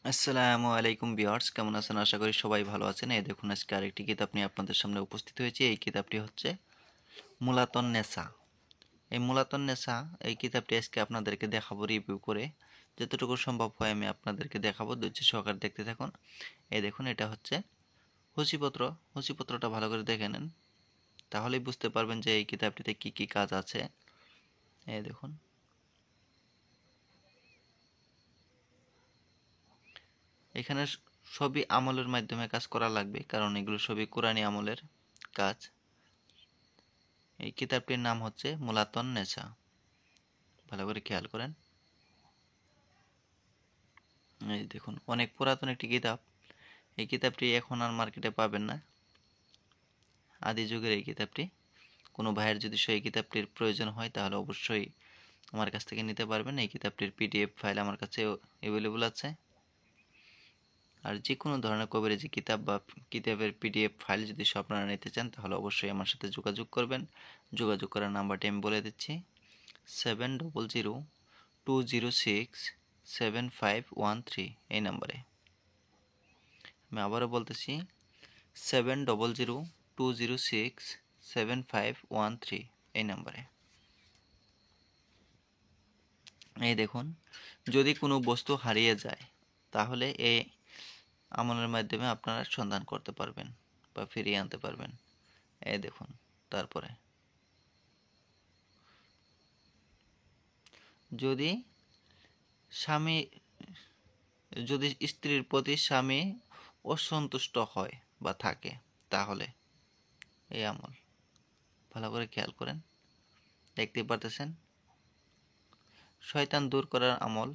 আসসালামু আলাইকুম ভিউয়ার্স, কেমন আছেন? আশা করি সবাই ভালো আছেন। এই দেখুন, আজকে আরেকটি কিতাব নিয়ে আপনাদের সামনে উপস্থিত হয়েছি। এই কিতাবটি হচ্ছে মুলাতুন নেসা। এই মুলাতুন নেসা এই কিতাবটি আজকে আপনাদেরকে দেখাবো রিভিউ করে। যতটুকু সম্ভব হয় আমি আপনাদেরকে দেখাবো, ধৈর্য সহকারে দেখতে থাকুন। এই দেখুন, এটা হচ্ছে সূচিপত্র। সূচিপত্রটা ভালো করে দেখে নেন, তাহলেই বুঝতে পারবেন যে এই কিতাবটিতে কি কি কাজ আছে। এই দেখুন, এখানে সবই আমলের মাধ্যমে কাজ করা লাগবে, কারণ এগুলো সবই কোরআনী আমলের কাজ। এই কিতাবটির নাম হচ্ছে মুলাতুন নেসা। ভালো করে খেয়াল করেন। এই দেখুন, অনেক পুরাতন একটি কিতাব। এই কিতাবটি এখন আর মার্কেটে পাবেন না। আদি যুগের এই কিতাবটি। কোনো ভাইয়ের যদি এই কিতাবটির প্রয়োজন হয় তাহলে অবশ্যই আমার কাছ থেকে নিতে পারবেন। এই কিতাবটির পিডিএফ ফাইল আমার কাছে অ্যাভেলেবল আছে। আর যে কোনো ধরনের কবিরাজি কিতাব বা কিতাবের পিডিএফ ফাইল যদি আপনারা নিতে চান তাহলে অবশ্যই আমার সাথে যোগাযোগ করবেন। যোগাযোগ করার নাম্বারটি আমি বলে দিচ্ছি: 7002067513। এই নাম্বারে। আমি আবারও বলতেছি, 7002067513। এই নাম্বারে। এই দেখুন, যদি কোনো বস্তু হারিয়ে যায় তাহলে এই আমলের মাধ্যমে আপনারা সন্ধান করতে পারবেন বা ফিরিয়ে আনতে পারবেন। এই দেখুন, তারপরে যদি স্বামী যদি স্ত্রীর প্রতি স্বামী অসন্তুষ্ট হয় বা থাকে তাহলে এই আমল। ভালো করে খেয়াল করেন, দেখতে পারতেছেন। শয়তান দূর করার আমল।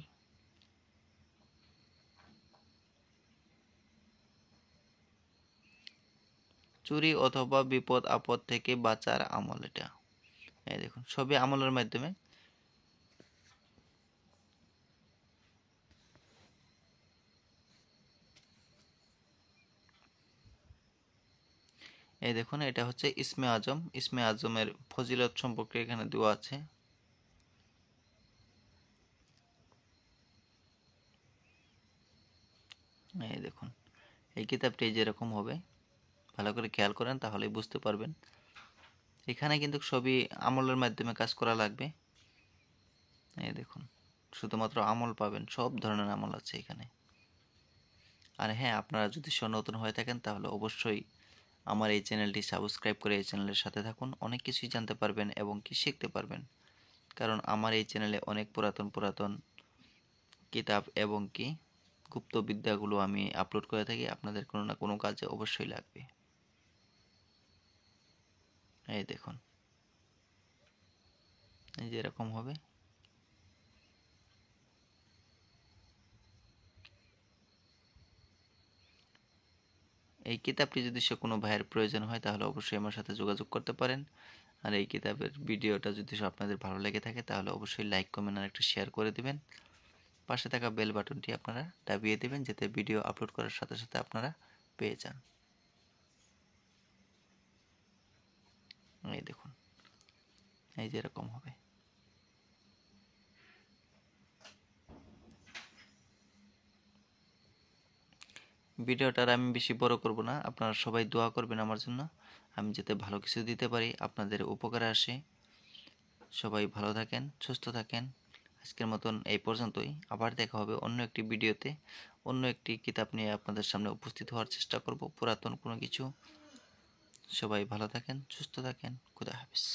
চুরি অথবা বিপদ আপদ থেকে বাঁচার আমল এটা। এই দেখুন, সবই আমলের মাধ্যমে। এই দেখুন, এটা হচ্ছে ইসমে আজম। ইসমে আজমের ফজিলত সম্পর্কে এখানে দেওয়া আছে। এই দেখুন, এই কিতাবটি যেরকম হবে ভালো করে খেয়াল করেন তাহলেই বুঝতে পারবেন। এখানে কিন্তু সবই আমলের মাধ্যমে কাজ করা লাগবে। এই দেখুন, শুধুমাত্র আমল পাবেন, সব ধরনের আমল আছে এখানে। আর হ্যাঁ, আপনারা যদি নতুন হয়ে থাকেন তাহলে অবশ্যই আমার এই চ্যানেলটি সাবস্ক্রাইব করে এই চ্যানেলের সাথে থাকুন। অনেক কিছুই জানতে পারবেন এবং কি শিখতে পারবেন, কারণ আমার এই চ্যানেলে অনেক পুরাতন পুরাতন কিতাব এবং কি গুপ্ত বিদ্যাগুলো আমি আপলোড করে থাকি। আপনাদের কোনো না কোনো কাজে অবশ্যই লাগবে। এই দেখুন, এই যে এরকম হবে। এই কিতাবটি যদি কোনো ভাইয়ের প্রয়োজন হয় তাহলে অবশ্যই আমার সাথে যোগাযোগ করতে পারেন। আর এই কিতাবের ভিডিওটা যদি আপনাদের ভালো লেগে থাকে তাহলে অবশ্যই লাইক, কমেন্ট আর একটা শেয়ার করে দিবেন। পাশে থাকা বেল বাটনটি আপনারা দাবিয়ে দিবেন যাতে ভিডিও আপলোড করার সাথে সাথে আপনারা পেয়ে যান। এই দেখুন, এই যে এরকম হবে। ভিডিওটা আর আমি বেশি বড় করব না। আপনারা সবাই দোয়া করবেন আমার জন্য, আমি যাতে ভালো কিছু দিতে পারি, আপনাদের উপকারে আসে। সবাই ভালো থাকেন, সুস্থ থাকেন। আজকের মতন এই পর্যন্তই। আবার দেখা হবে অন্য একটি ভিডিওতে। অন্য একটি কিতাব নিয়ে আপনাদের সামনে উপস্থিত হওয়ার চেষ্টা করব, পুরাতন কোনো কিছু। সবাই ভালো থাকেন, সুস্থ থাকেন। খোদা হাফেজ।